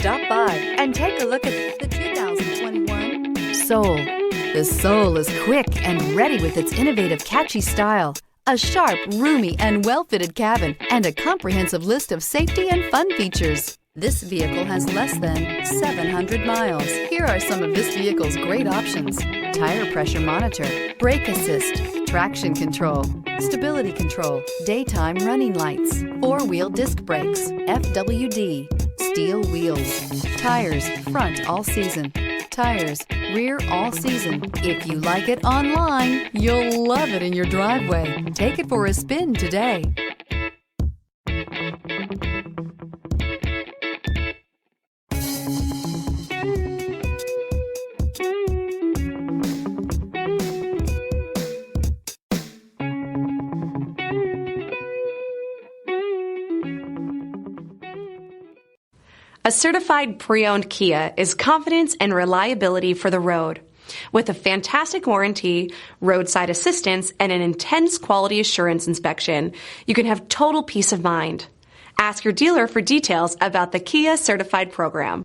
Stop by and take a look at the 2021 Soul. The Soul is quick and ready with its innovative, catchy style, a sharp, roomy, and well-fitted cabin, and a comprehensive list of safety and fun features. This vehicle has less than 700 miles. Here are some of this vehicle's great options: tire pressure monitor, brake assist, traction control, stability control, daytime running lights, four-wheel disc brakes, FWD, steel wheels, tires front all season, tires rear all season. If you like it online, you'll love it in your driveway. Take it for a spin today. A certified pre-owned Kia is confidence and reliability for the road. With a fantastic warranty, roadside assistance, and an intense quality assurance inspection, you can have total peace of mind. Ask your dealer for details about the Kia Certified program.